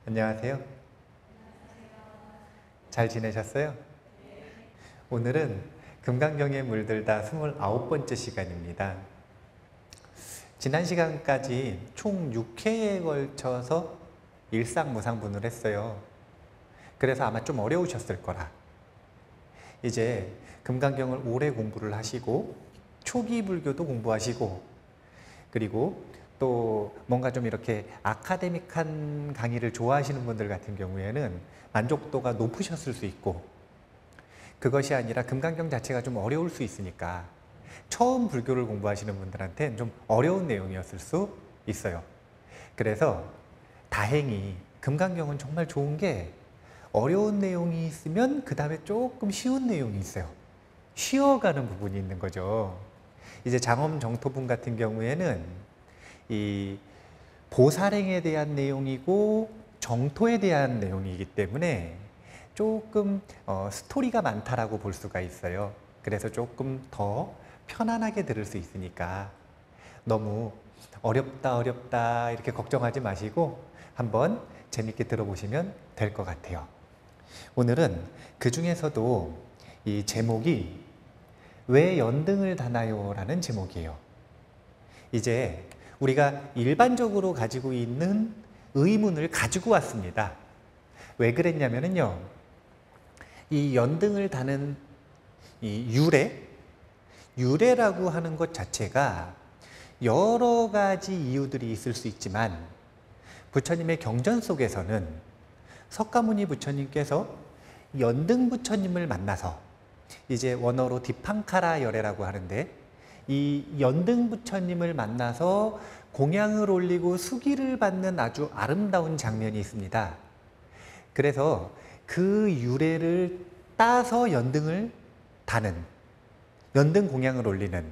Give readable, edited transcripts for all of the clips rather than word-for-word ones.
안녕하세요. 잘 지내셨어요? 오늘은 금강경에 물들다 29번째 시간입니다. 지난 시간까지 총 6회에 걸쳐서 일상무상분을 했어요. 그래서 아마 좀 어려우셨을 거라. 이제 금강경을 오래 공부를 하시고 초기 불교도 공부하시고 그리고 또 뭔가 좀 이렇게 아카데믹한 강의를 좋아하시는 분들 같은 경우에는 만족도가 높으셨을 수 있고, 그것이 아니라 금강경 자체가 좀 어려울 수 있으니까 처음 불교를 공부하시는 분들한테는 좀 어려운 내용이었을 수 있어요. 그래서 다행히 금강경은 정말 좋은 게 어려운 내용이 있으면 그 다음에 조금 쉬운 내용이 있어요. 쉬어가는 부분이 있는 거죠. 이제 장엄정토분 같은 경우에는 이 보살행에 대한 내용이고 정토에 대한 내용이기 때문에 조금 스토리가 많다라고 볼 수가 있어요. 그래서 조금 더 편안하게 들을 수 있으니까 너무 어렵다 이렇게 걱정하지 마시고 한번 재밌게 들어보시면 될 것 같아요. 오늘은 그 중에서도 이 제목이 왜 연등을 다나요? 라는 제목이에요. 이제 우리가 일반적으로 가지고 있는 의문을 가지고 왔습니다. 왜 그랬냐면요, 이 연등을 다는 이 유래라고 하는 것 자체가 여러 가지 이유들이 있을 수 있지만 부처님의 경전 속에서는 석가모니 부처님께서 연등 부처님을 만나서, 이제 원어로 디팡카라 열애라고 하는데, 이 연등 부처님을 만나서 공양을 올리고 수기를 받는 아주 아름다운 장면이 있습니다. 그래서 그 유래를 따서 연등을 다는, 연등 공양을 올리는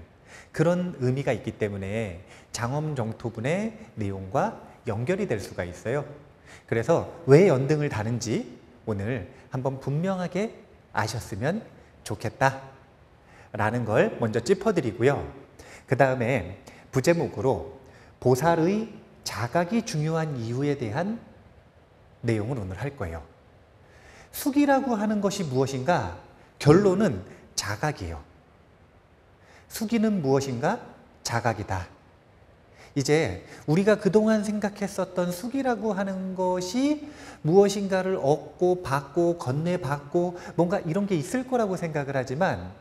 그런 의미가 있기 때문에 장엄정토분의 내용과 연결이 될 수가 있어요. 그래서 왜 연등을 다는지 오늘 한번 분명하게 아셨으면 좋겠다 라는 걸 먼저 짚어드리고요. 그 다음에 부제목으로 보살의 자각이 중요한 이유에 대한 내용을 오늘 할 거예요. 수기라고 하는 것이 무엇인가? 결론은 자각이에요. 수기는 무엇인가? 자각이다. 이제 우리가 그동안 생각했었던 수기라고 하는 것이 무엇인가를 얻고 받고 건네받고 뭔가 이런 게 있을 거라고 생각을 하지만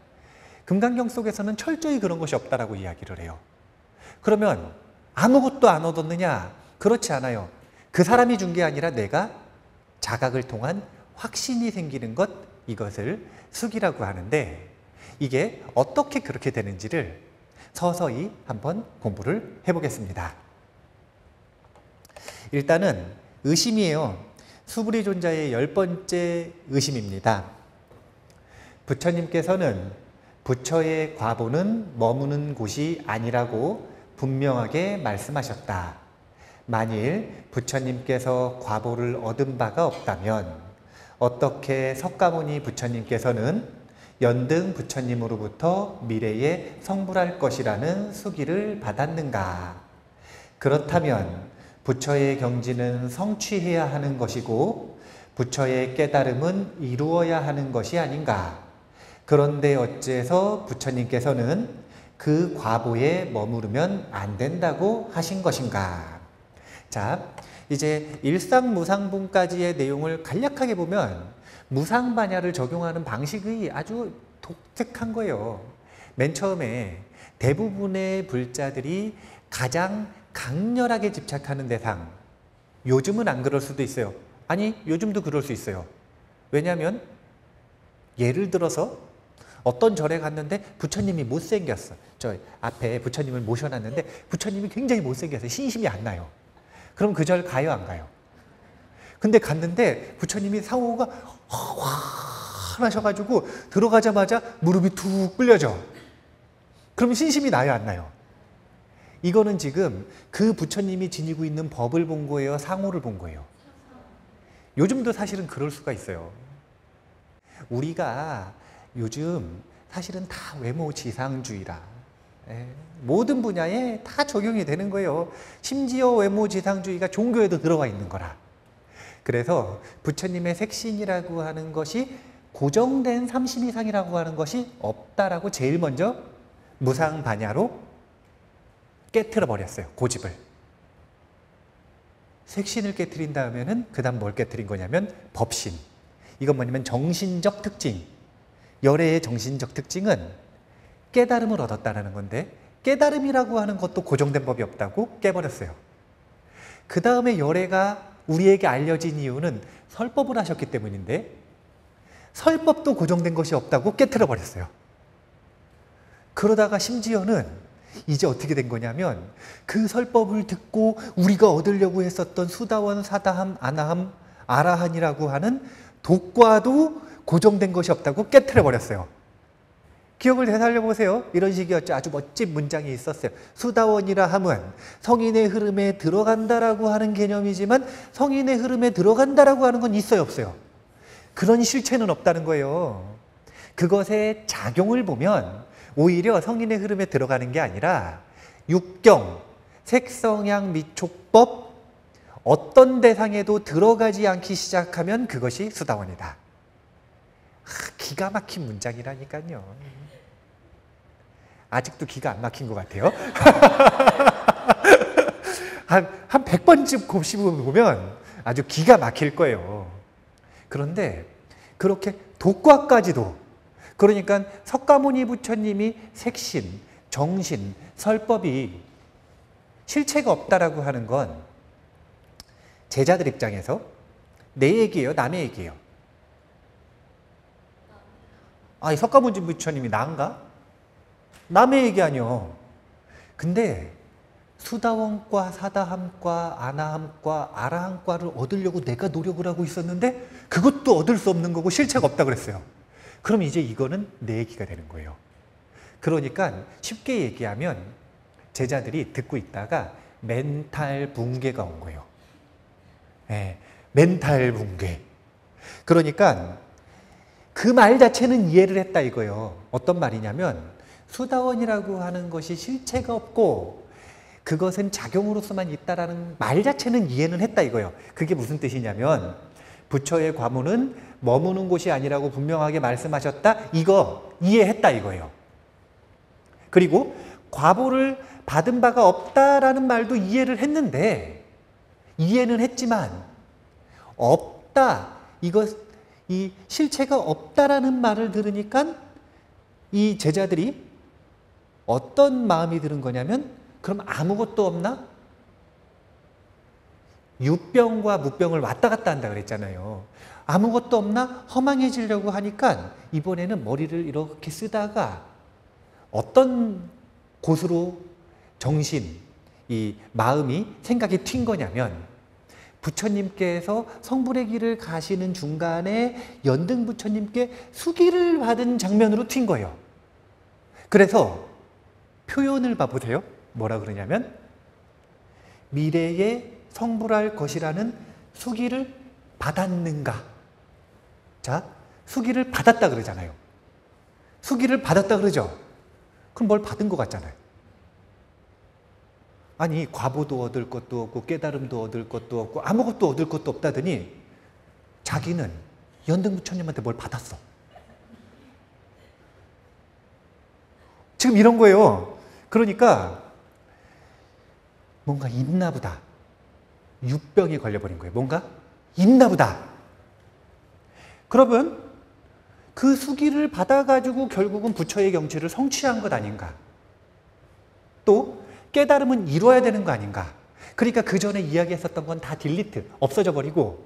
금강경 속에서는 철저히 그런 것이 없다라고 이야기를 해요. 그러면 아무것도 안 얻었느냐? 그렇지 않아요. 그 사람이 준 게 아니라 내가 자각을 통한 확신이 생기는 것, 이것을 수기라고 하는데, 이게 어떻게 그렇게 되는지를 서서히 한번 공부를 해보겠습니다. 일단은 의심이에요. 수부리존자의 10번째 의심입니다. 부처님께서는 부처의 과보는 머무는 곳이 아니라고 분명하게 말씀하셨다. 만일 부처님께서 과보를 얻은 바가 없다면 어떻게 석가모니 부처님께서는 연등 부처님으로부터 미래에 성불할 것이라는 수기를 받았는가? 그렇다면 부처의 경지는 성취해야 하는 것이고 부처의 깨달음은 이루어야 하는 것이 아닌가? 그런데 어째서 부처님께서는 그 과보에 머무르면 안 된다고 하신 것인가? 자, 이제 일상무상분까지의 내용을 간략하게 보면 무상반야를 적용하는 방식이 아주 독특한 거예요. 맨 처음에 대부분의 불자들이 가장 강렬하게 집착하는 대상, 요즘은 안 그럴 수도 있어요. 아니, 요즘도 그럴 수 있어요. 왜냐하면 예를 들어서 어떤 절에 갔는데 부처님이 못생겼어. 저 앞에 부처님을 모셔놨는데 부처님이 굉장히 못생겨서 신심이 안 나요. 그럼 그 절 가요, 안 가요? 근데 갔는데 부처님이 상호가 환하셔가지고 들어가자마자 무릎이 툭 꿇려져. 그럼 신심이 나요, 안 나요? 이거는 지금 그 부처님이 지니고 있는 법을 본 거예요, 상호를 본 거예요? 요즘도 사실은 그럴 수가 있어요. 우리가 요즘 사실은 다 외모지상주의라, 모든 분야에 다 적용이 되는 거예요. 심지어 외모지상주의가 종교에도 들어와 있는 거라. 그래서 부처님의 색신이라고 하는 것이 고정된 30 이상이라고 하는 것이 없다라고 제일 먼저 무상반야로 깨트려 버렸어요. 고집을. 색신을 깨트린 다음에는 그 다음 뭘 깨트린 거냐면 법신. 이건 뭐냐면 정신적 특징. 열애의 정신적 특징은 깨달음을 얻었다는 건데 깨달음이라고 하는 것도 고정된 법이 없다고 깨버렸어요. 그 다음에 열애가 우리에게 알려진 이유는 설법을 하셨기 때문인데 설법도 고정된 것이 없다고 깨트려 버렸어요. 그러다가 심지어는 이제 어떻게 된 거냐면 그 설법을 듣고 우리가 얻으려고 했었던 수다원, 사다함, 아나함, 아라한이라고 하는 독과도 고정된 것이 없다고 깨트려 버렸어요. 기억을 되살려 보세요. 이런 식이었죠. 아주 멋진 문장이 있었어요. 수다원이라 함은 성인의 흐름에 들어간다라고 하는 개념이지만 성인의 흐름에 들어간다라고 하는 건 있어요, 없어요? 그런 실체는 없다는 거예요. 그것의 작용을 보면 오히려 성인의 흐름에 들어가는 게 아니라 육경, 색성향 미촉법 어떤 대상에도 들어가지 않기 시작하면 그것이 수다원이다. 기가 막힌 문장이라니까요. 아직도 기가 안 막힌 것 같아요. 한 100번쯤 곱씹어보면 아주 기가 막힐 거예요. 그런데 그렇게 독과까지도, 그러니까 석가모니 부처님이 색신, 정신, 설법이 실체가 없다라고 하는 건 제자들 입장에서 내 얘기예요, 남의 얘기예요? 이 석가모니 부처님이 나은가? 남의 얘기 아니요. 근데 수다원과 사다함과 아나함과 아라함과를 얻으려고 내가 노력을 하고 있었는데 그것도 얻을 수 없는 거고 실체가 없다 그랬어요. 그럼 이제 이거는 내 얘기가 되는 거예요. 그러니까 쉽게 얘기하면 제자들이 듣고 있다가 멘탈 붕괴가 온 거예요. 네, 멘탈 붕괴. 그러니까 그 말 자체는 이해를 했다 이거예요. 어떤 말이냐면 수다원이라고 하는 것이 실체가 없고 그것은 작용으로서만 있다라는 말 자체는 이해는 했다 이거예요. 그게 무슨 뜻이냐면 부처의 과무는 머무는 곳이 아니라고 분명하게 말씀하셨다. 이거 이해했다 이거예요. 그리고 과보를 받은 바가 없다라는 말도 이해를 했는데 이해는 했지만 없다. 이 실체가 없다라는 말을 들으니까 이 제자들이 어떤 마음이 드는 거냐면 그럼 아무것도 없나? 유병과 무병을 왔다 갔다 한다 그랬잖아요. 아무것도 없나? 허망해지려고 하니까 이번에는 머리를 이렇게 쓰다가 어떤 곳으로 정신, 이 마음이 생각이 튄 거냐면 부처님께서 성불의 길을 가시는 중간에 연등 부처님께 수기를 받은 장면으로 튄 거예요. 그래서 표현을 봐보세요. 뭐라 그러냐면 미래에 성불할 것이라는 수기를 받았는가? 자, 수기를 받았다 그러잖아요. 수기를 받았다 그러죠? 그럼 뭘 받은 것 같잖아요. 아니, 과보도 얻을 것도 없고 깨달음도 얻을 것도 없고 아무것도 얻을 것도 없다더니 자기는 연등 부처님한테 뭘 받았어. 지금 이런 거예요. 그러니까 뭔가 있나 보다. 육병이 걸려버린 거예요. 뭔가 있나 보다. 그러면 그 수기를 받아가지고 결국은 부처의 경지를 성취한 것 아닌가. 또 깨달음은 이루어야 되는 거 아닌가. 그러니까 그 전에 이야기했었던 건 다 딜리트, 없어져 버리고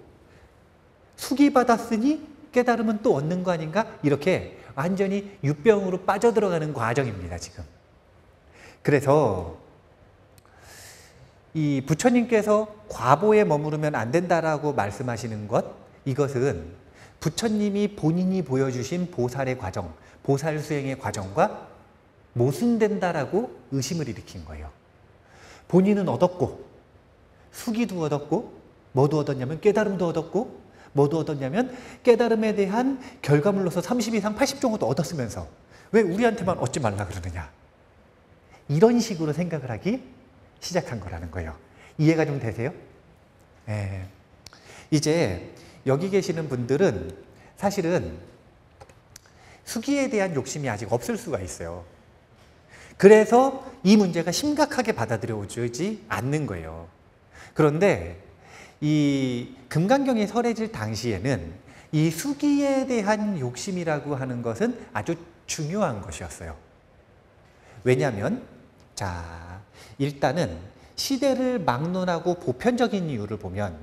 수기 받았으니 깨달음은 또 얻는 거 아닌가. 이렇게 완전히 육병으로 빠져들어가는 과정입니다. 지금. 그래서 이 부처님께서 과보에 머무르면 안 된다라고 말씀하시는 것, 이것은 부처님이 본인이 보여주신 보살의 과정, 보살 수행의 과정과 모순된다라고 의심을 일으킨 거예요. 본인은 얻었고 수기도 얻었고 뭐도 얻었냐면 깨달음도 얻었고 뭐도 얻었냐면 깨달음에 대한 결과물로서 30 이상 80 정도도 얻었으면서 왜 우리한테만 얻지 말라 그러느냐. 이런 식으로 생각을 하기 시작한 거라는 거예요. 이해가 좀 되세요? 네. 이제 여기 계시는 분들은 사실은 수기에 대한 욕심이 아직 없을 수가 있어요. 그래서 이 문제가 심각하게 받아들여지지 않는 거예요. 그런데 이 금강경이 설해질 당시에는 이 수기에 대한 욕심이라고 하는 것은 아주 중요한 것이었어요. 왜냐하면 자, 일단은 시대를 막론하고 보편적인 이유를 보면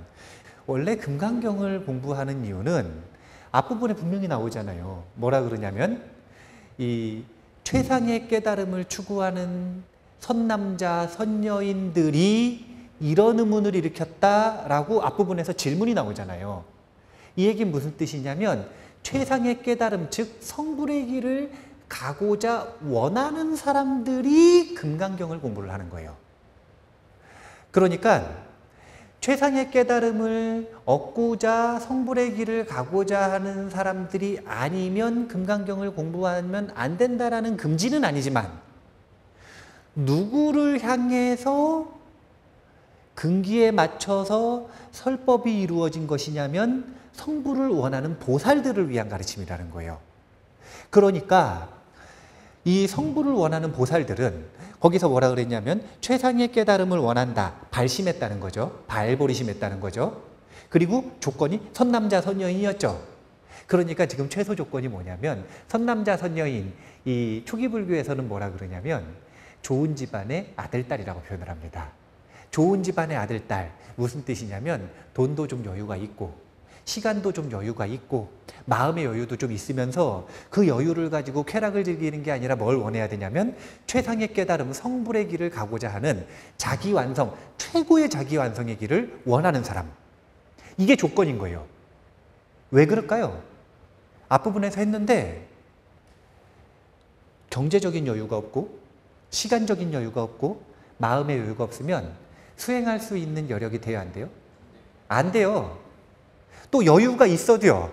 원래 금강경을 공부하는 이유는 앞부분에 분명히 나오잖아요. 뭐라 그러냐면 이 최상의 깨달음을 추구하는 선남자, 선여인들이 이런 의문을 일으켰다라고 앞부분에서 질문이 나오잖아요. 이 얘기는 무슨 뜻이냐면 최상의 깨달음, 즉 성불의 길을 가고자 원하는 사람들이 금강경을 공부를 하는 거예요. 그러니까 최상의 깨달음을 얻고자 성불의 길을 가고자 하는 사람들이 아니면 금강경을 공부하면 안 된다라는 금지는 아니지만 누구를 향해서 근기에 맞춰서 설법이 이루어진 것이냐면 성불을 원하는 보살들을 위한 가르침이라는 거예요. 그러니까 이 성불을 원하는 보살들은 거기서 뭐라 그랬냐면 최상의 깨달음을 원한다. 발심했다는 거죠. 발보리심했다는 거죠. 그리고 조건이 선남자 선여인이었죠. 그러니까 지금 최소 조건이 뭐냐면 선남자 선여인, 이 초기 불교에서는 뭐라 그러냐면 좋은 집안의 아들, 딸이라고 표현을 합니다. 좋은 집안의 아들, 딸, 무슨 뜻이냐면 돈도 좀 여유가 있고 시간도 좀 여유가 있고 마음의 여유도 좀 있으면서 그 여유를 가지고 쾌락을 즐기는 게 아니라 뭘 원해야 되냐면 최상의 깨달음, 성불의 길을 가고자 하는 자기 완성, 최고의 자기 완성의 길을 원하는 사람. 이게 조건인 거예요. 왜 그럴까요? 앞부분에서 했는데 경제적인 여유가 없고 시간적인 여유가 없고 마음의 여유가 없으면 수행할 수 있는 여력이 돼야 안 돼요? 안 돼요. 또 여유가 있어도요.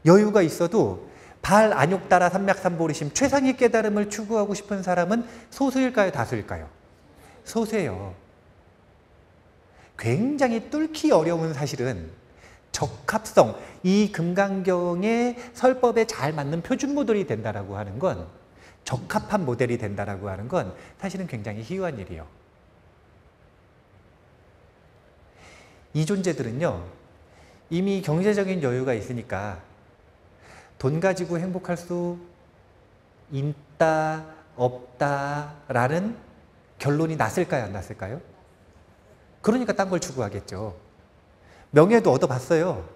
여유가 있어도 발 안욕따라 삼맥삼보리심 최상의 깨달음을 추구하고 싶은 사람은 소수일까요? 다수일까요? 소수예요. 굉장히 뚫기 어려운 사실은 적합성, 이 금강경의 설법에 잘 맞는 표준 모델이 된다라고 하는 건 적합한 모델이 된다라고 하는 건 사실은 굉장히 희유한 일이에요. 이 존재들은요. 이미 경제적인 여유가 있으니까 돈 가지고 행복할 수 있다, 없다라는 결론이 났을까요? 안 났을까요? 그러니까 딴 걸 추구하겠죠. 명예도 얻어봤어요.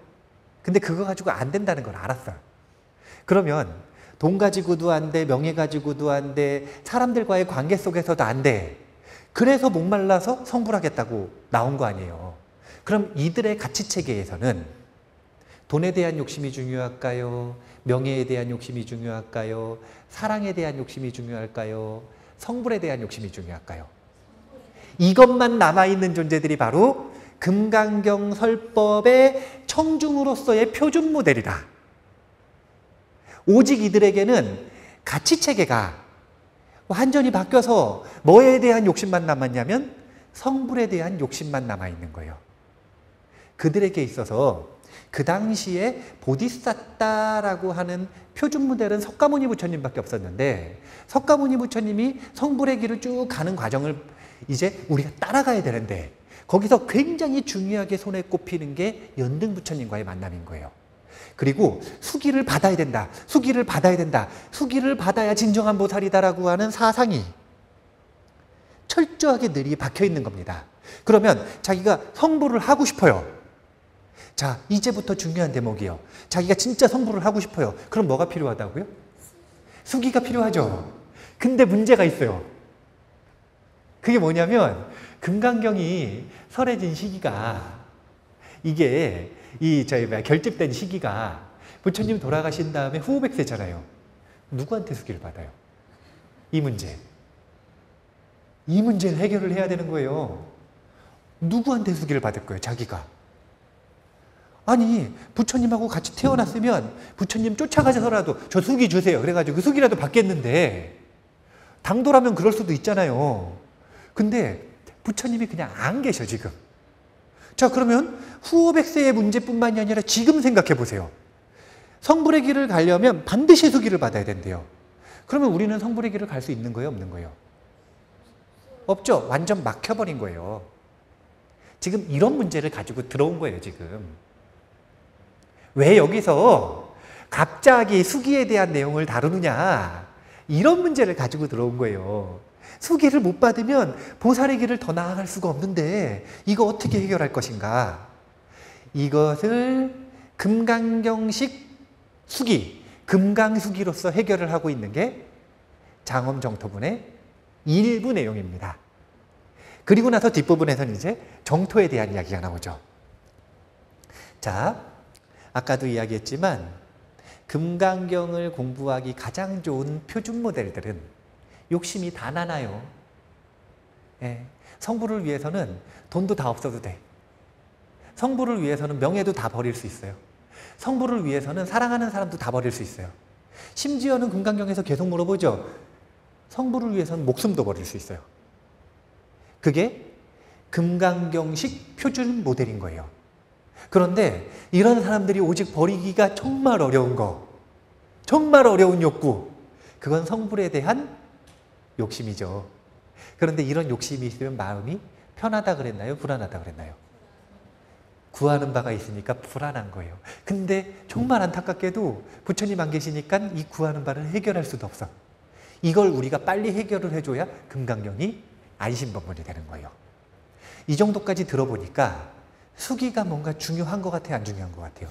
근데 그거 가지고 안 된다는 걸 알았어요. 그러면 돈 가지고도 안 돼, 명예 가지고도 안 돼, 사람들과의 관계 속에서도 안 돼. 그래서 목말라서 성불하겠다고 나온 거 아니에요. 그럼 이들의 가치체계에서는 돈에 대한 욕심이 중요할까요? 명예에 대한 욕심이 중요할까요? 사랑에 대한 욕심이 중요할까요? 성불에 대한 욕심이 중요할까요? 이것만 남아있는 존재들이 바로 금강경 설법의 청중으로서의 표준 모델이다. 오직 이들에게는 가치체계가 완전히 바뀌어서 뭐에 대한 욕심만 남았냐면 성불에 대한 욕심만 남아있는 거예요. 그들에게 있어서 그 당시에 보디사tta라고 하는 표준 모델은 석가모니 부처님밖에 없었는데 석가모니 부처님이 성불의 길을 쭉 가는 과정을 이제 우리가 따라가야 되는데 거기서 굉장히 중요하게 손에 꼽히는 게 연등 부처님과의 만남인 거예요. 그리고 수기를 받아야 된다. 수기를 받아야 된다. 수기를 받아야 진정한 보살이다라고 하는 사상이 철저하게 늘이 박혀 있는 겁니다. 그러면 자기가 성불을 하고 싶어요. 자, 이제부터 중요한 대목이에요. 자기가 진짜 성불을 하고 싶어요. 그럼 뭐가 필요하다고요? 수기가 필요하죠. 근데 문제가 있어요. 그게 뭐냐면 금강경이 설해진 시기가 이게 결집된 시기가 부처님 돌아가신 다음에 후백세잖아요. 누구한테 수기를 받아요? 이 문제. 이 문제를 해결을 해야 되는 거예요. 누구한테 수기를 받을 거예요? 자기가. 아니 부처님하고 같이 태어났으면 부처님 쫓아가셔서라도 저 수기 주세요. 그래가지고 그 수기라도 받겠는데 당도라면 그럴 수도 있잖아요. 근데 부처님이 그냥 안 계셔 지금. 자, 그러면 후오백세의 문제뿐만이 아니라 지금 생각해 보세요. 성불의 길을 가려면 반드시 수기를 받아야 된대요. 그러면 우리는 성불의 길을 갈 수 있는 거예요, 없는 거예요? 없죠. 완전 막혀버린 거예요. 지금 이런 문제를 가지고 들어온 거예요, 지금. 왜 여기서 갑자기 수기에 대한 내용을 다루느냐, 이런 문제를 가지고 들어온 거예요. 수기를 못 받으면 보살의 길을 더 나아갈 수가 없는데 이거 어떻게 해결할 것인가? 이것을 금강경식 수기, 금강수기로서 해결을 하고 있는 게 장엄정토분의 일부 내용입니다. 그리고 나서 뒷부분에서는 이제 정토에 대한 이야기가 나오죠. 자, 아까도 이야기했지만 금강경을 공부하기 가장 좋은 표준 모델들은 욕심이 다 나나요. 예, 성불을 위해서는 돈도 다 없어도 돼. 성불을 위해서는 명예도 다 버릴 수 있어요. 성불을 위해서는 사랑하는 사람도 다 버릴 수 있어요. 심지어는 금강경에서 계속 물어보죠. 성불을 위해서는 목숨도 버릴 수 있어요. 그게 금강경식 표준 모델인 거예요. 그런데 이런 사람들이 오직 버리기가 정말 어려운 거, 정말 어려운 욕구, 그건 성불에 대한 욕심이죠. 그런데 이런 욕심이 있으면 마음이 편하다 그랬나요? 불안하다 그랬나요? 구하는 바가 있으니까 불안한 거예요. 근데 정말 안타깝게도 부처님 안 계시니까 이 구하는 바를 해결할 수도 없어. 이걸 우리가 빨리 해결을 해줘야 금강경이 안심법문이 되는 거예요. 이 정도까지 들어보니까 수기가 뭔가 중요한 것 같아요? 안 중요한 것 같아요?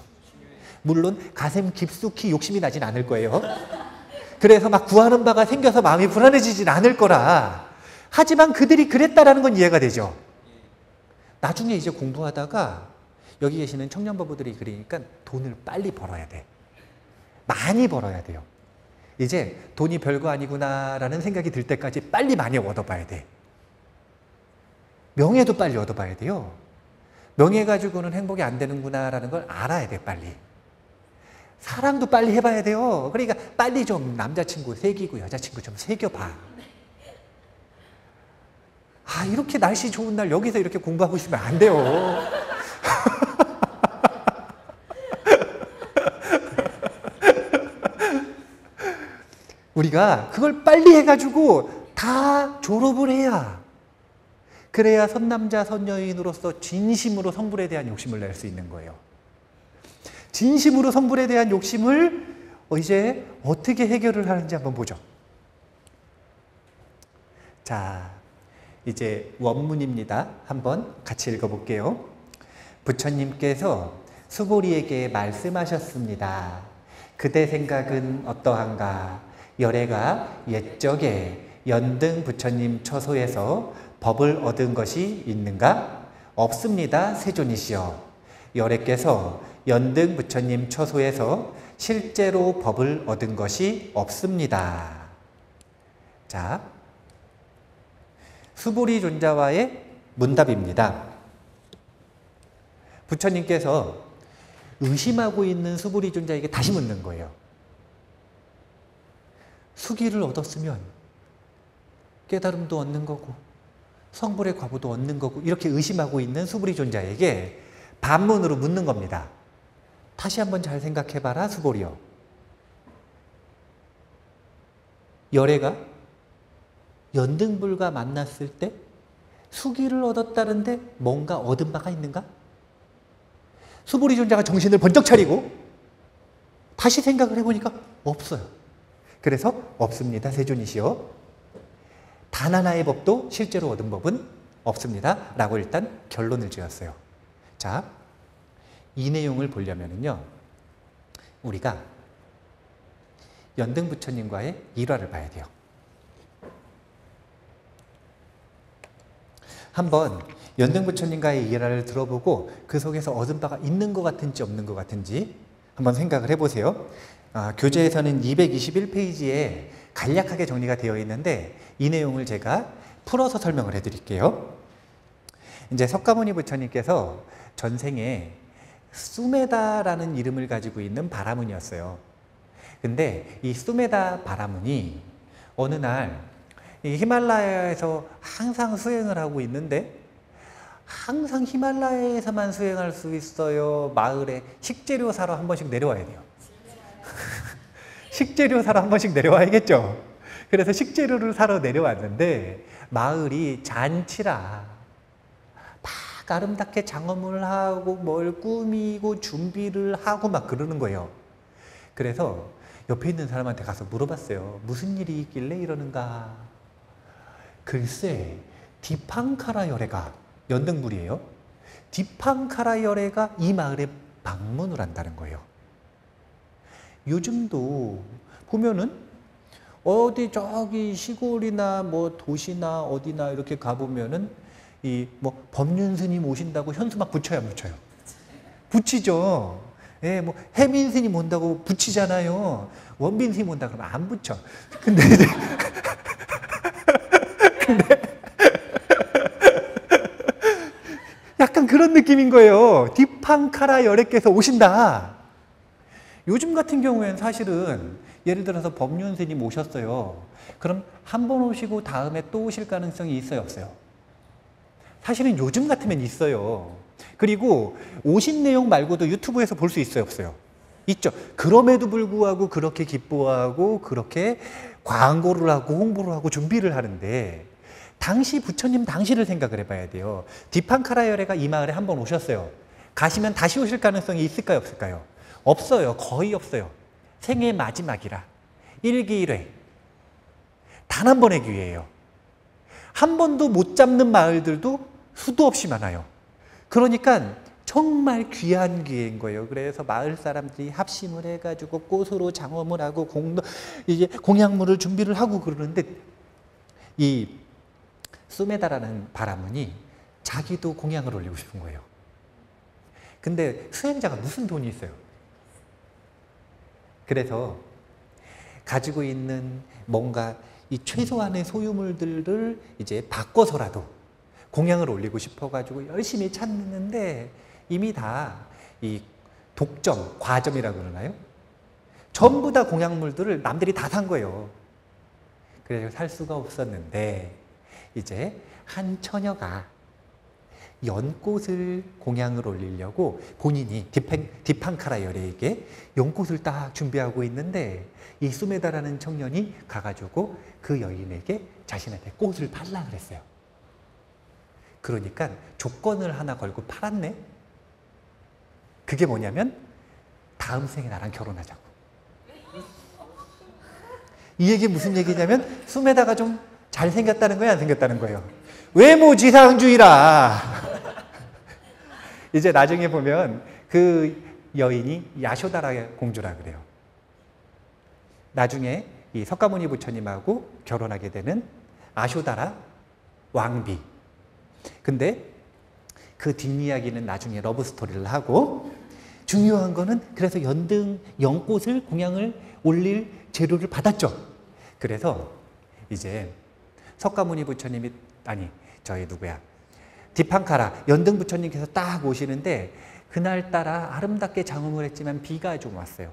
물론 가슴 깊숙이 욕심이 나진 않을 거예요. 그래서 막 구하는 바가 생겨서 마음이 불안해지진 않을 거라. 하지만 그들이 그랬다라는 건 이해가 되죠. 나중에 이제 공부하다가 여기 계시는 청년부부들이 그러니까 돈을 빨리 벌어야 돼. 많이 벌어야 돼요. 이제 돈이 별거 아니구나라는 생각이 들 때까지 빨리 많이 얻어봐야 돼. 명예도 빨리 얻어봐야 돼요. 명예 가지고는 행복이 안 되는구나라는 걸 알아야 돼, 빨리. 사랑도 빨리 해봐야 돼요. 그러니까 빨리 좀 남자친구 새기고 여자친구 좀 새겨봐. 아, 이렇게 날씨 좋은 날 여기서 이렇게 공부하고 있으면 안 돼요. 우리가 그걸 빨리 해가지고 다 졸업을 해야, 그래야 선남자 선여인으로서 진심으로 성불에 대한 욕심을 낼 수 있는 거예요. 진심으로 성불에 대한 욕심을 이제 어떻게 해결을 하는지 한번 보죠. 자, 이제 원문입니다. 한번 같이 읽어볼게요. 부처님께서 수보리에게 말씀하셨습니다. 그대 생각은 어떠한가? 열애가 옛적에 연등 부처님 처소에서 법을 얻은 것이 있는가? 없습니다, 세존이시여. 열애께서 연등 부처님 처소에서 실제로 법을 얻은 것이 없습니다. 자, 수보리 존자와의 문답입니다. 부처님께서 의심하고 있는 수보리 존자에게 다시 묻는 거예요. 수기를 얻었으면 깨달음도 얻는 거고 성불의 과보도 얻는 거고, 이렇게 의심하고 있는 수보리 존자에게 반문으로 묻는 겁니다. 다시 한번 잘 생각해봐라, 수보리여. 열애가 연등불과 만났을 때 수기를 얻었다는데 뭔가 얻은 바가 있는가? 수보리 존자가 정신을 번쩍 차리고 다시 생각을 해보니까 없어요. 그래서 없습니다, 세존이시여. 단 하나의 법도 실제로 얻은 법은 없습니다 라고 일단 결론을 지었어요. 자, 이 내용을 보려면요, 우리가 연등 부처님과의 일화를 봐야 돼요. 한번 연등 부처님과의 일화를 들어보고 그 속에서 얻은 바가 있는 것 같은지 없는 것 같은지 한번 생각을 해보세요. 교재에서는 221페이지에 간략하게 정리가 되어 있는데 이 내용을 제가 풀어서 설명을 해드릴게요. 이제 석가모니 부처님께서 전생에 수메다라는 이름을 가지고 있는 바라문이었어요. 근데 이 수메다 바라문이 어느 날 이 히말라야에서 항상 수행을 하고 있는데 항상 히말라야에서만 수행할 수 있어요? 마을에 식재료 사러 한 번씩 내려와야 돼요? 식재료 사러 한 번씩 내려와야겠죠? 그래서 식재료를 사러 내려왔는데 마을이 잔치라 막 아름답게 장엄을 하고 뭘 꾸미고 준비를 하고 막 그러는 거예요. 그래서 옆에 있는 사람한테 가서 물어봤어요. 무슨 일이 있길래 이러는가? 글쎄 디팡카라 열애가 연등불이에요. 디팡카라 열애가 이 마을에 방문을 한다는 거예요. 요즘도 보면은 어디 저기 시골이나 뭐 도시나 어디나 이렇게 가보면은 이 뭐 법륜 스님 오신다고 현수 막 붙여요, 안 붙여요? 붙이죠. 예, 뭐 해민 스님 온다고 붙이잖아요. 원빈 스님 온다 그러면 안 붙여. 근데 이제 약간 그런 느낌인 거예요. 디팡카라 열애께서 오신다. 요즘 같은 경우에는 사실은 예를 들어서 법륜 스님 오셨어요. 그럼 한 번 오시고 다음에 또 오실 가능성이 있어요, 없어요? 사실은 요즘 같으면 있어요. 그리고 오신 내용 말고도 유튜브에서 볼 수 있어요, 없어요? 있죠. 그럼에도 불구하고 그렇게 기뻐하고 그렇게 광고를 하고 홍보를 하고 준비를 하는데 당시 부처님 당시를 생각을 해봐야 돼요. 디팡카라 열애가 이 마을에 한 번 오셨어요. 가시면 다시 오실 가능성이 있을까요, 없을까요? 없어요. 거의 없어요. 생애 마지막이라. 일기일회. 단 한 번의 기회예요. 한 번도 못 잡는 마을들도 수도 없이 많아요. 그러니까 정말 귀한 기회인 거예요. 그래서 마을 사람들이 합심을 해가지고 꽃으로 장엄을 하고 이제 공약물을 준비를 하고 그러는데 이 수메다라는 바라문이 자기도 공양을 올리고 싶은 거예요. 근데 수행자가 무슨 돈이 있어요? 그래서 가지고 있는 뭔가 이 최소한의 소유물들을 이제 바꿔서라도 공양을 올리고 싶어가지고 열심히 찾는데 이미 다 이 독점, 과점이라고 그러나요? 전부 다 공양물들을 남들이 다 산 거예요. 그래서 살 수가 없었는데 이제 한 처녀가 연꽃을 공양을 올리려고 본인이 디팡카라 열애에게 연꽃을 딱 준비하고 있는데 이 수메다라는 청년이 가가지고 그 여인에게 자신한테 꽃을 팔라 그랬어요. 그러니까 조건을 하나 걸고 팔았네. 그게 뭐냐면 다음 생에 나랑 결혼하자고. 이 얘기 무슨 얘기냐면 수메다가 좀 잘생겼다는 거야, 안 생겼다는 거예요? 외모지상주의라. 이제 나중에 보면 그 여인이 야쇼다라 공주라 그래요. 나중에 이 석가모니 부처님하고 결혼하게 되는 아쇼다라 왕비. 근데 그 뒷이야기는 나중에 러브스토리를 하고 중요한 거는 그래서 연꽃을 공양을 올릴 재료를 받았죠. 그래서 이제 석가모니 부처님이 디팡카라 연등 부처님께서 딱 오시는데 그날따라 아름답게 장엄을 했지만 비가 좀 왔어요.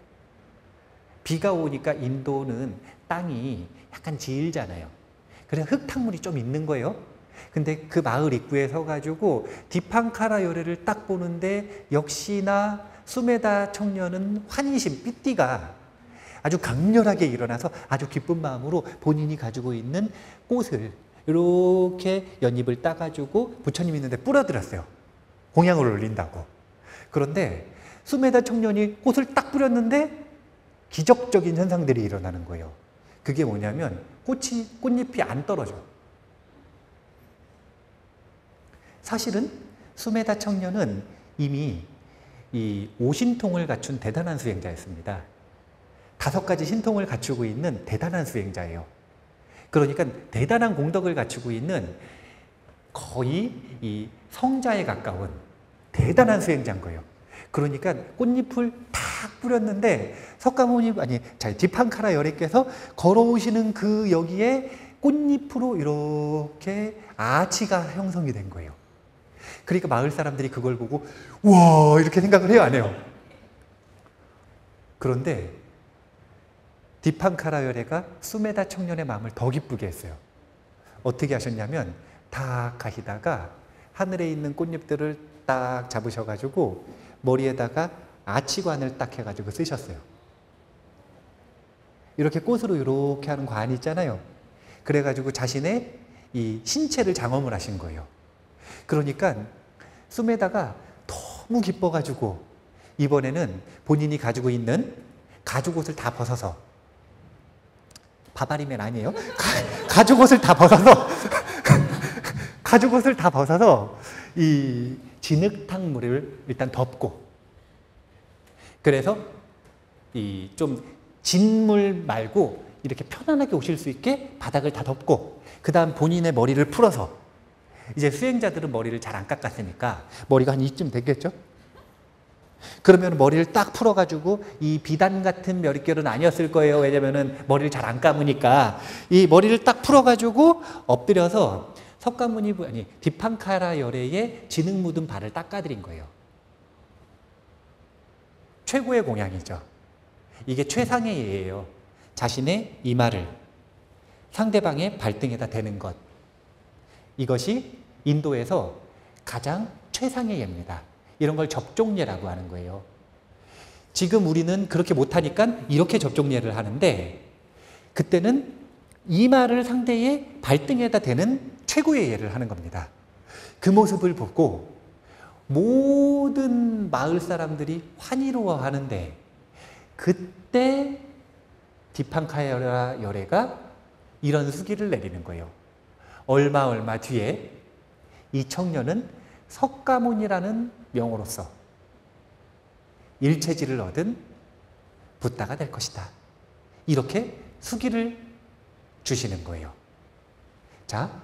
비가 오니까 인도는 땅이 약간 질잖아요. 그래서 흙탕물이 좀 있는 거예요. 근데 그 마을 입구에 서가지고 디팡카라 열애를 딱 보는데 역시나 수메다 청년은 환희심, 삐띠가 아주 강렬하게 일어나서 아주 기쁜 마음으로 본인이 가지고 있는 꽃을 이렇게 연잎을 따가지고 부처님 있는데 뿌려드렸어요. 공양을 올린다고. 그런데 수메다 청년이 꽃을 딱 뿌렸는데 기적적인 현상들이 일어나는 거예요. 그게 뭐냐면 꽃잎이 안 떨어져. 사실은 수메다 청년은 이미 이 5신통을 갖춘 대단한 수행자였습니다. 5가지 신통을 갖추고 있는 대단한 수행자예요. 그러니까 대단한 공덕을 갖추고 있는 거의 이 성자에 가까운 대단한 수행자인 거예요. 그러니까 꽃잎을 탁 뿌렸는데 디팡카라 열애께서 걸어오시는 그 여기에 꽃잎으로 이렇게 아치가 형성이 된 거예요. 그러니까 마을 사람들이 그걸 보고 와 이렇게 생각을 해요, 안 해요? 그런데 디팡카라 열애가 수메다 청년의 마음을 더 기쁘게 했어요. 어떻게 하셨냐면 다 가시다가 하늘에 있는 꽃잎들을 딱 잡으셔가지고 머리에다가 아치관을 딱 해가지고 쓰셨어요. 이렇게 꽃으로 이렇게 하는 관 있잖아요. 그래가지고 자신의 이 신체를 장엄을 하신 거예요. 그러니까 숨에다가 너무 기뻐가지고 이번에는 본인이 가지고 있는 가죽옷을 다 벗어서, 바바리맨 아니에요? 가죽옷을 다 벗어서 가죽옷을 다 벗어서 이 진흙탕물을 일단 덮고, 그래서 이 좀 진물 말고 이렇게 편안하게 오실 수 있게 바닥을 다 덮고, 그 다음 본인의 머리를 풀어서, 이제 수행자들은 머리를 잘 안 깎았으니까 머리가 한 이쯤 됐겠죠? 그러면 머리를 딱 풀어가지고, 이 비단 같은 머릿결은 아니었을 거예요. 왜냐면은 머리를 잘 안 감으니까. 이 머리를 딱 풀어가지고 엎드려서 석가모니, 아니, 디팡카라 열애의 진흙 묻은 발을 닦아드린 거예요. 최고의 공양이죠. 이게 최상의 예예요. 자신의 이마를 상대방의 발등에다 대는 것. 이것이 인도에서 가장 최상의 예입니다. 이런 걸 접종예라고 하는 거예요. 지금 우리는 그렇게 못하니까 이렇게 접종예를 하는데, 그때는 이마를 상대의 발등에다 대는 최고의 예를 하는 겁니다. 그 모습을 보고 모든 마을 사람들이 환희로워하는데, 그때 디팡카라 열애가 이런 수기를 내리는 거예요. 얼마 뒤에 이 청년은 석가모니라는 명으로서 일체지를 얻은 붓다가 될 것이다. 이렇게 수기를 주시는 거예요. 자,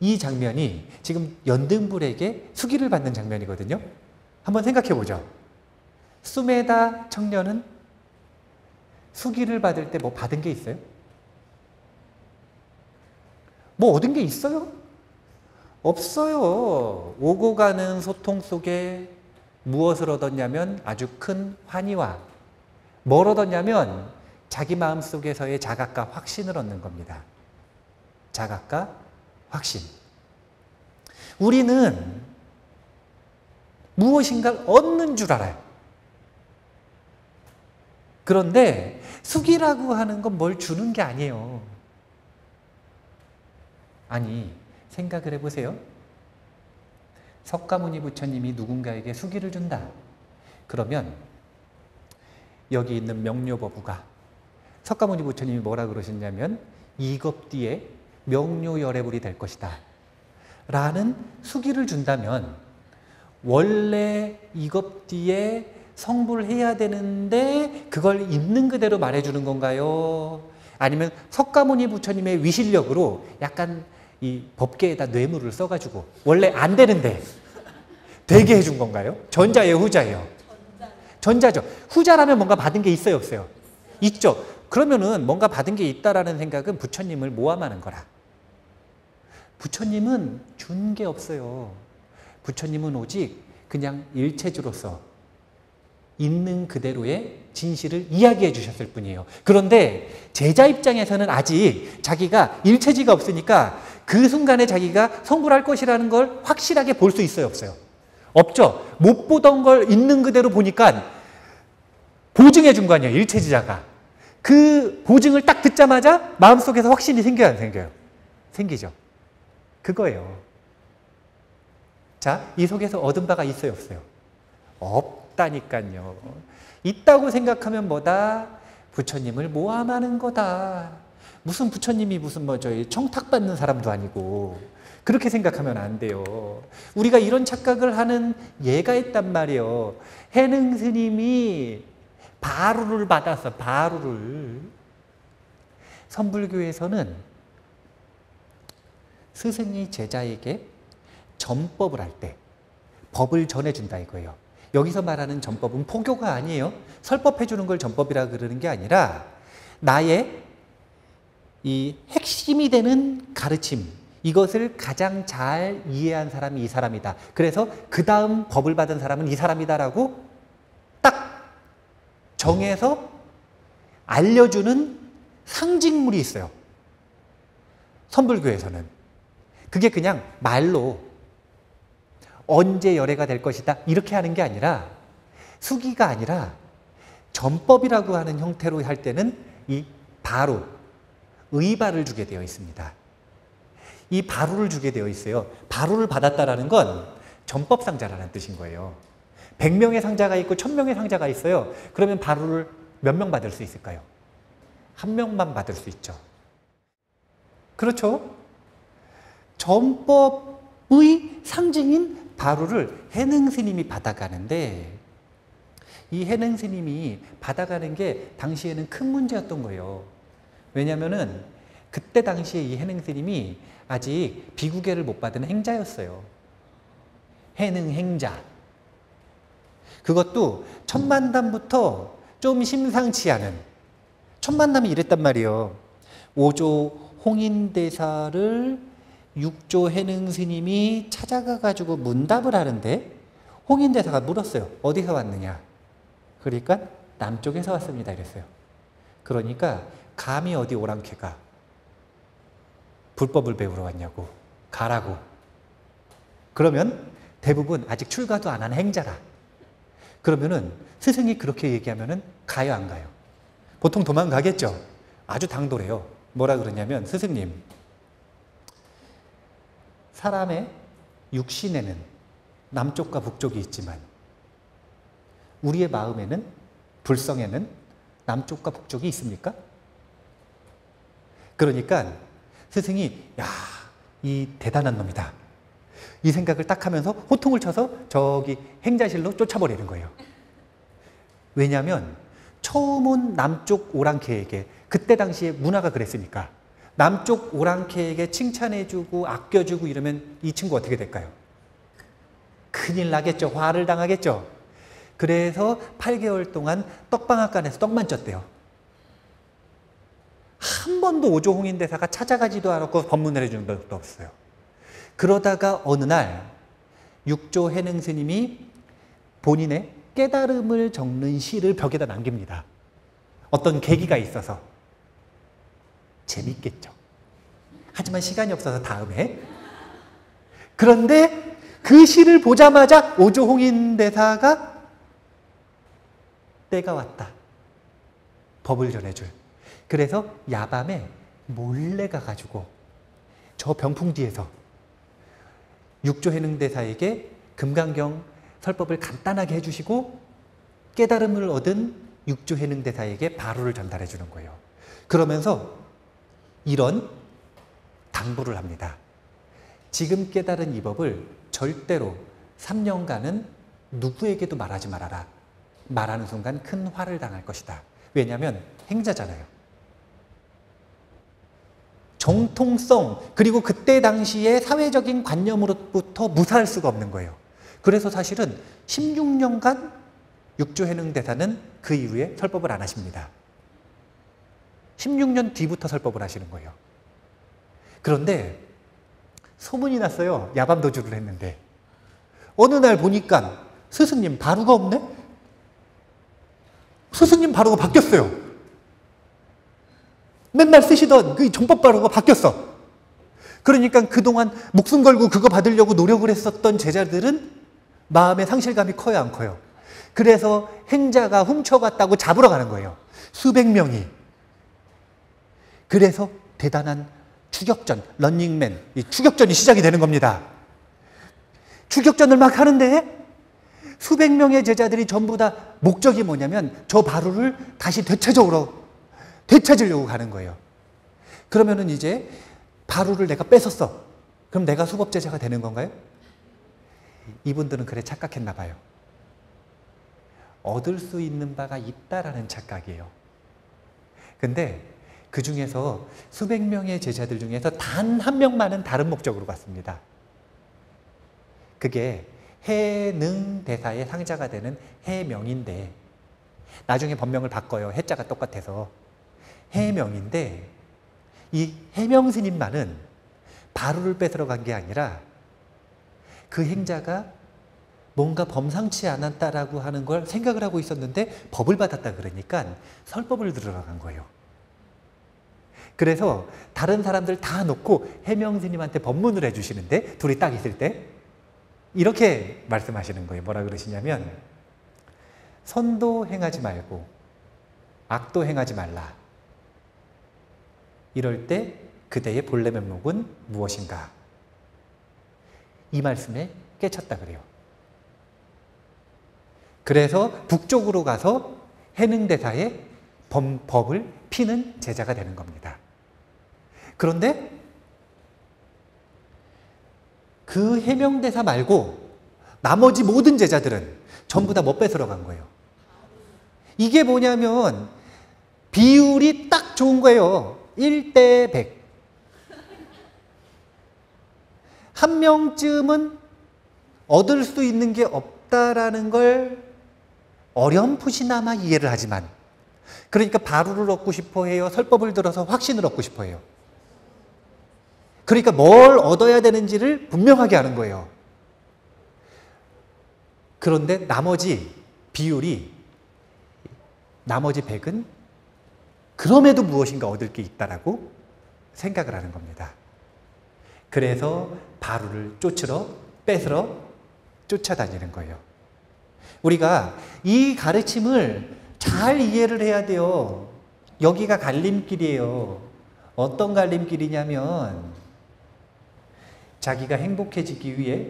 이 장면이 지금 연등불에게 수기를 받는 장면이거든요. 한번 생각해 보죠. 수메다 청년은 수기를 받을 때 뭐 받은 게 있어요? 뭐 얻은 게 있어요? 없어요. 오고 가는 소통 속에 무엇을 얻었냐면 아주 큰 환희와, 뭘 얻었냐면 자기 마음속에서의 자각과 확신을 얻는 겁니다. 자각과 확신. 우리는 무엇인가를 얻는 줄 알아요. 그런데 수기라고 하는 건 뭘 주는 게 아니에요. 아니, 생각을 해보세요. 석가모니 부처님이 누군가에게 수기를 준다. 그러면 여기 있는 명료버부가, 석가모니 부처님이 뭐라 그러셨냐면 이것 뒤에 명료열애불이 될 것이다 라는 수기를 준다면, 원래 이것 뒤에 성불을 해야 되는데 그걸 있는 그대로 말해주는 건가요? 아니면 석가모니 부처님의 위실력으로 약간 이 법계에다 뇌물을 써가지고 원래 안 되는데 되게 해준 건가요? 전자예요, 후자예요? 전자죠. 후자라면 뭔가 받은 게 있어요, 없어요? 있죠. 그러면은 뭔가 받은 게 있다라는 생각은 부처님을 모함하는 거라. 부처님은 준 게 없어요. 부처님은 오직 그냥 일체주로서 있는 그대로의 진실을 이야기해 주셨을 뿐이에요. 그런데 제자 입장에서는 아직 자기가 일체지가 없으니까 그 순간에 자기가 성불할 것이라는 걸 확실하게 볼 수 있어요, 없어요? 없죠. 못 보던 걸 있는 그대로 보니까 보증해 준 거 아니에요, 일체지자가. 그 보증을 딱 듣자마자 마음속에서 확신이 생겨요, 안 생겨요? 생기죠. 그거예요. 자, 이 속에서 얻은 바가 있어요, 없어요? 없다니까요. 있다고 생각하면 뭐다? 부처님을 모함하는 거다. 무슨 부처님이 무슨 뭐 저희 청탁받는 사람도 아니고 그렇게 생각하면 안 돼요. 우리가 이런 착각을 하는 예가 있단 말이에요. 해능 스님이 바루를 받았어, 바루를. 선불교에서는 스승이 제자에게 전법을 할 때 법을 전해준다 이거예요. 여기서 말하는 전법은 포교가 아니에요. 설법해 주는 걸 전법이라 그러는 게 아니라 나의 이 핵심이 되는 가르침, 이것을 가장 잘 이해한 사람이 이 사람이다. 그래서 그 다음 법을 받은 사람은 이 사람이다라고 딱 정해서 알려주는 상징물이 있어요. 선불교에서는. 그게 그냥 말로 언제 열애가 될 것이다 이렇게 하는 게 아니라 수기가 아니라 전법이라고 하는 형태로 할 때는 이 바루, 의바를 주게 되어 있습니다. 이 바루를 주게 되어 있어요. 바루를 받았다라는 건 전법상자라는 뜻인 거예요. 100명의 상자가 있고 1000명의 상자가 있어요. 그러면 바루를 몇 명 받을 수 있을까요? 한 명만 받을 수 있죠. 그렇죠? 전법의 상징인 바루를 해능 스님이 받아가는데 이 해능 스님이 받아가는 게 당시에는 큰 문제였던 거예요. 왜냐하면은 그때 당시에 이 해능 스님이 아직 비구계를 못 받은 행자였어요. 해능 행자. 그것도 천만담부터 좀 심상치 않은, 천만담이 이랬단 말이에요. 5조 홍인대사를 6조 해능 스님이 찾아가 가지고 문답을 하는데 홍인대사가 물었어요. 어디서 왔느냐? 그러니까 남쪽에서 왔습니다 이랬어요. 그러니까 감히 어디 오랑캐가 불법을 배우러 왔냐고, 가라고. 그러면 대부분 아직 출가도 안 한 행자라. 그러면은 스승이 그렇게 얘기하면은 가요 안 가요? 보통 도망가겠죠. 아주 당돌해요. 뭐라 그러냐면 스승님, 사람의 육신에는 남쪽과 북쪽이 있지만 우리의 마음에는, 불성에는 남쪽과 북쪽이 있습니까? 그러니까 스승이 야, 이 대단한 놈이다. 이 생각을 딱 하면서 호통을 쳐서 저기 행자실로 쫓아버리는 거예요. 왜냐하면 처음 온 남쪽 오랑캐에게, 그때 당시에 문화가 그랬으니까 남쪽 오랑캐에게 칭찬해주고 아껴주고 이러면 이 친구 어떻게 될까요? 큰일 나겠죠. 화를 당하겠죠. 그래서 8개월 동안 떡방앗간에서 떡만 쪘대요. 한 번도 5조 홍인대사가 찾아가지도 않았고 법문을 해준 적도 없어요. 그러다가 어느 날 6조 해능 스님이 본인의 깨달음을 적는 시를 벽에다 남깁니다. 어떤 계기가 있어서. 재밌겠죠. 하지만 시간이 없어서 다음에. 그런데 그 시를 보자마자 5조 홍인대사가 때가 왔다. 법을 전해줄. 그래서 야밤에 몰래 가가지고 저 병풍 뒤에서 6조 해능대사에게 금강경 설법을 간단하게 해주시고 깨달음을 얻은 6조 해능대사에게 바루를 전달해 주는 거예요. 그러면서 이런 당부를 합니다. 지금 깨달은 이 법을 절대로 3년간은 누구에게도 말하지 말아라. 말하는 순간 큰 화를 당할 것이다. 왜냐하면 행자잖아요. 정통성, 그리고 그때 당시의 사회적인 관념으로부터 무사할 수가 없는 거예요. 그래서 사실은 16년간 6조 해능대사는 그 이후에 설법을 안 하십니다. 16년 뒤부터 설법을 하시는 거예요. 그런데 소문이 났어요. 야밤 도주를 했는데. 어느 날 보니까 스승님 바루가 없네? 스승님 바루가 바뀌었어요. 맨날 쓰시던 그 정법 바루가 바뀌었어. 그러니까 그동안 목숨 걸고 그거 받으려고 노력을 했었던 제자들은 마음의 상실감이 커요, 안 커요? 그래서 행자가 훔쳐갔다고 잡으러 가는 거예요. 수백 명이. 그래서 대단한 추격전, 런닝맨, 이 추격전이 시작이 되는 겁니다. 추격전을 막 하는데 수백 명의 제자들이 전부 다 목적이 뭐냐면 저 바루를 다시 되찾으려고 가는 거예요. 그러면은 이제 바루를 내가 뺏었어. 그럼 내가 수법제자가 되는 건가요? 이분들은 그래 착각했나 봐요. 얻을 수 있는 바가 있다라는 착각이에요. 근데 그 중에서 수백 명의 제자들 중에서 단 한 명만은 다른 목적으로 갔습니다. 그게 해능대사의 상자가 되는 해명인데, 나중에 법명을 바꿔요. 해자가 똑같아서. 해명인데 이 해명스님만은 바루를 뺏으러 간 게 아니라 그 행자가 뭔가 범상치 않았다라고 하는 걸 생각을 하고 있었는데 법을 받았다 그러니까 설법을 들으러 간 거예요. 그래서 다른 사람들 다 놓고 해명스님한테 법문을 해주시는데 둘이 딱 있을 때 이렇게 말씀하시는 거예요. 뭐라 그러시냐면 선도 행하지 말고 악도 행하지 말라. 이럴 때 그대의 본래 면목은 무엇인가? 이 말씀에 깨쳤다 그래요. 그래서 북쪽으로 가서 해능대사의 법을 피는 제자가 되는 겁니다. 그런데 그 해명대사 말고 나머지 모든 제자들은 전부 다 뭐 뺏으러 간 거예요? 이게 뭐냐면 비율이 딱 좋은 거예요. 1대 100. 한 명쯤은 얻을 수 있는 게 없다라는 걸 어렴풋이나마 이해를 하지만, 그러니까 바루를 얻고 싶어 해요? 설법을 들어서 확신을 얻고 싶어 해요? 그러니까 뭘 얻어야 되는지를 분명하게 하는 거예요. 그런데 나머지 비율이, 나머지 100은 그럼에도 무엇인가 얻을 게 있다라고 생각을 하는 겁니다. 그래서 바루를 뺏으러 쫓아다니는 거예요. 우리가 이 가르침을 잘 이해를 해야 돼요. 여기가 갈림길이에요. 어떤 갈림길이냐면 자기가 행복해지기 위해,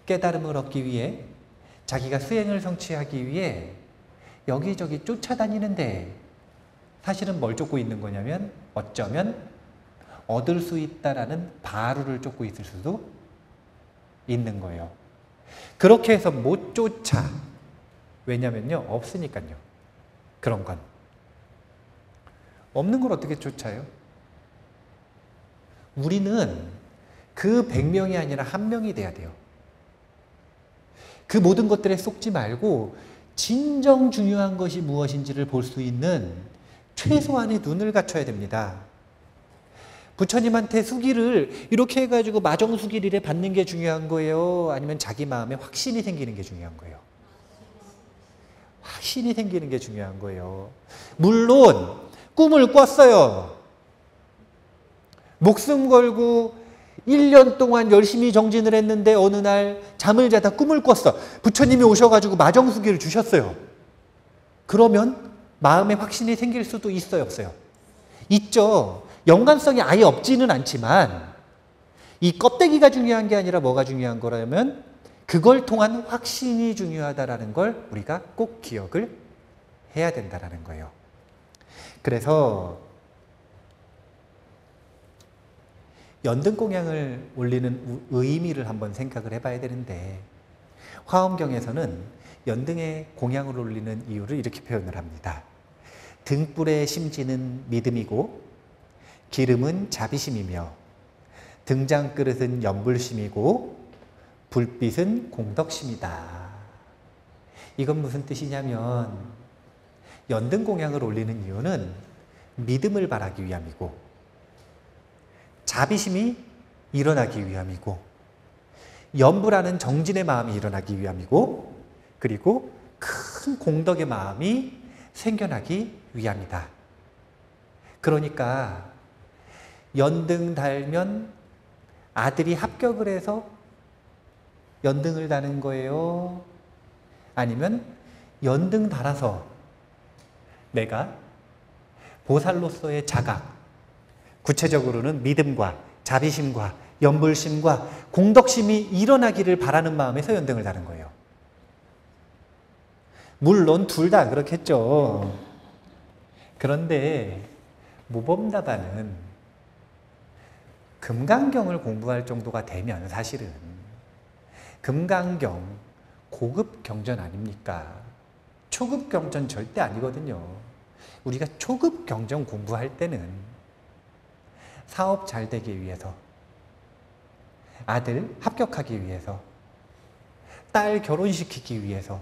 깨달음을 얻기 위해, 자기가 수행을 성취하기 위해 여기저기 쫓아다니는데 사실은 뭘 쫓고 있는 거냐면 어쩌면 얻을 수 있다라는 바루를 쫓고 있을 수도 있는 거예요. 그렇게 해서 못 쫓아. 왜냐면요, 없으니까요. 그런 건. 없는 걸 어떻게 쫓아요? 우리는 그 100명이 아니라 1명이 돼야 돼요. 그 모든 것들에 속지 말고 진정 중요한 것이 무엇인지를 볼 수 있는 최소한의 눈을 갖춰야 됩니다. 부처님한테 수기를 이렇게 해가지고 마정수기를 받는 게 중요한 거예요? 아니면 자기 마음에 확신이 생기는 게 중요한 거예요? 확신이 생기는 게 중요한 거예요. 물론 꿈을 꿨어요. 목숨 걸고 1년 동안 열심히 정진을 했는데 어느 날 잠을 자다 꿈을 꿨어. 부처님이 오셔가지고 마정수기를 주셨어요. 그러면 마음에 확신이 생길 수도 있어요, 없어요? 있죠. 연관성이 아예 없지는 않지만 이 껍데기가 중요한 게 아니라 뭐가 중요한 거라면 그걸 통한 확신이 중요하다라는 걸 우리가 꼭 기억을 해야 된다라는 거예요. 그래서 연등공양을 올리는 의미를 한번 생각을 해봐야 되는데, 화엄경에서는 연등에 공양을 올리는 이유를 이렇게 표현을 합니다. 등불의 심지는 믿음이고 기름은 자비심이며 등장그릇은 연불심이고 불빛은 공덕심이다. 이건 무슨 뜻이냐면 연등공양을 올리는 이유는 믿음을 바라기 위함이고 자비심이 일어나기 위함이고 연불하는 정진의 마음이 일어나기 위함이고 그리고 큰 공덕의 마음이 생겨나기 위함이다. 그러니까 연등 달면 아들이 합격을 해서 연등을 다는 거예요? 아니면 연등 달아서 내가 보살로서의 자각, 구체적으로는 믿음과 자비심과 연불심과 공덕심이 일어나기를 바라는 마음에서 연등을 다는 거예요. 물론 둘 다 그렇겠죠. 그런데 모범답안은 금강경을 공부할 정도가 되면 사실은 금강경 고급 경전 아닙니까? 초급 경전 절대 아니거든요. 우리가 초급 경전 공부할 때는 사업 잘 되기 위해서, 아들 합격하기 위해서, 딸 결혼시키기 위해서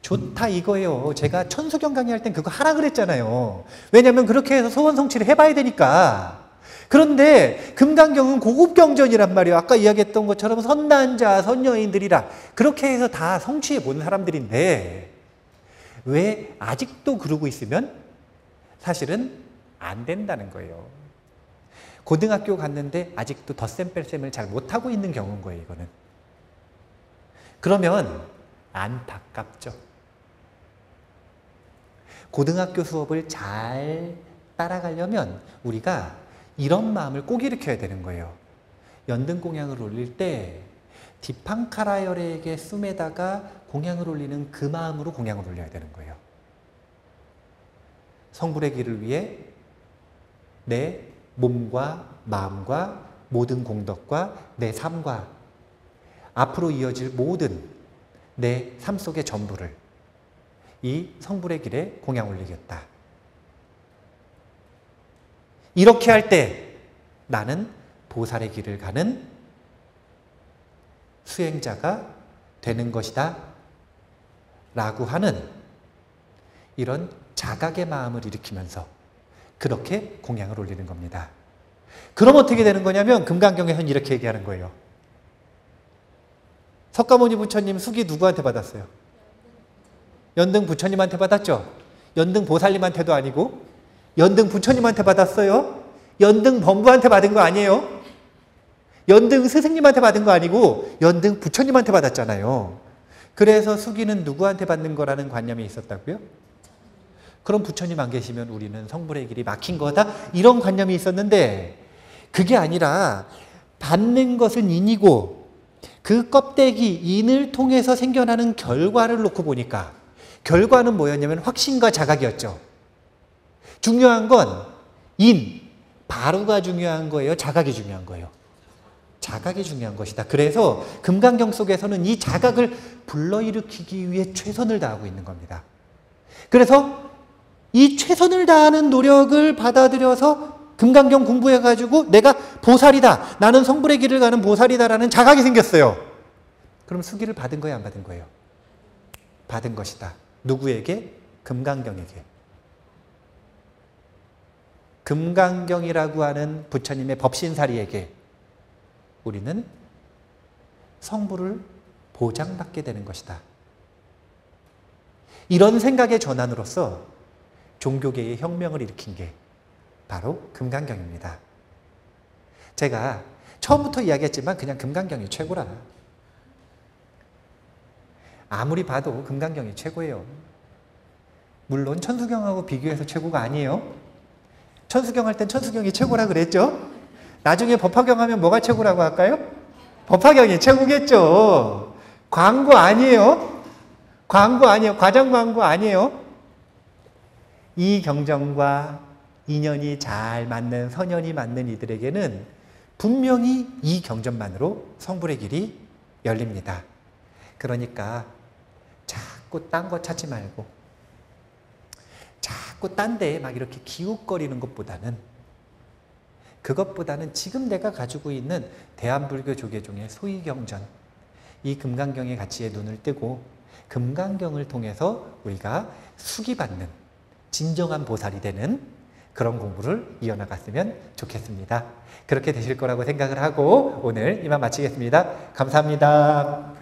좋다 이거예요. 제가 천수경 강의할 땐 그거 하라 그랬잖아요. 왜냐하면 그렇게 해서 소원 성취를 해봐야 되니까. 그런데 금강경은 고급 경전이란 말이에요. 아까 이야기했던 것처럼 선단자, 선녀인들이라 그렇게 해서 다 성취해 본 사람들인데 왜 아직도 그러고 있으면 사실은 안 된다는 거예요. 고등학교 갔는데 아직도 덧셈 뺄셈을 잘 못하고 있는 경우인 거예요, 이거는. 그러면 안타깝죠. 고등학교 수업을 잘 따라가려면 우리가 이런 마음을 꼭 일으켜야 되는 거예요. 연등공양을 올릴 때 디팡카라열에게 숨에다가 공양을 올리는 그 마음으로 공양을 올려야 되는 거예요. 성불의 길을 위해 내 몸과 마음과 모든 공덕과 내 삶과 앞으로 이어질 모든 내 삶 속의 전부를 이 성불의 길에 공양 올리겠다. 이렇게 할 때 나는 보살의 길을 가는 수행자가 되는 것이다 라고 하는 이런 자각의 마음을 일으키면서 그렇게 공양을 올리는 겁니다. 그럼 어떻게 되는 거냐면 금강경에서는 이렇게 얘기하는 거예요. 석가모니 부처님 숙이 누구한테 받았어요? 연등 부처님한테 받았죠? 연등 보살님한테도 아니고 연등 부처님한테 받았어요? 연등 범부한테 받은 거 아니에요? 연등 스승님한테 받은 거 아니고 연등 부처님한테 받았잖아요. 그래서 숙이는 누구한테 받는 거라는 관념이 있었다고요? 그럼 부처님 안 계시면 우리는 성불의 길이 막힌 거다? 이런 관념이 있었는데 그게 아니라 받는 것은 인이고 그 껍데기 인을 통해서 생겨나는 결과를 놓고 보니까 결과는 뭐였냐면 확신과 자각이었죠. 중요한 건 인, 바루가 중요한 거예요? 자각이 중요한 거예요? 자각이 중요한 것이다. 그래서 금강경 속에서는 이 자각을 불러일으키기 위해 최선을 다하고 있는 겁니다. 그래서 이 최선을 다하는 노력을 받아들여서 금강경 공부해가지고 내가 보살이다. 나는 성불의 길을 가는 보살이다라는 자각이 생겼어요. 그럼 수기를 받은 거예요? 안 받은 거예요? 받은 것이다. 누구에게? 금강경에게. 금강경이라고 하는 부처님의 법신사리에게 우리는 성불을 보장받게 되는 것이다. 이런 생각의 전환으로서 종교계의 혁명을 일으킨 게 바로 금강경입니다. 제가 처음부터 이야기했지만 그냥 금강경이 최고라. 아무리 봐도 금강경이 최고예요. 물론 천수경하고 비교해서 최고가 아니에요. 천수경 할 땐 천수경이 최고라 그랬죠? 나중에 법화경 하면 뭐가 최고라고 할까요? 법화경이 최고겠죠. 광고 아니에요. 광고 아니에요. 과장 광고 아니에요. 이 경전과 인연이 잘 맞는 선연이 맞는 이들에게는 분명히 이 경전만으로 성불의 길이 열립니다. 그러니까 자꾸 딴 거 찾지 말고 자꾸 딴 데에 막 이렇게 기웃거리는 그것보다는 지금 내가 가지고 있는 대한불교 조계종의 소위경전, 이 금강경의 가치에 눈을 뜨고 금강경을 통해서 우리가 수기받는 진정한 보살이 되는 그런 공부를 이어나갔으면 좋겠습니다. 그렇게 되실 거라고 생각을 하고 오늘 이만 마치겠습니다. 감사합니다.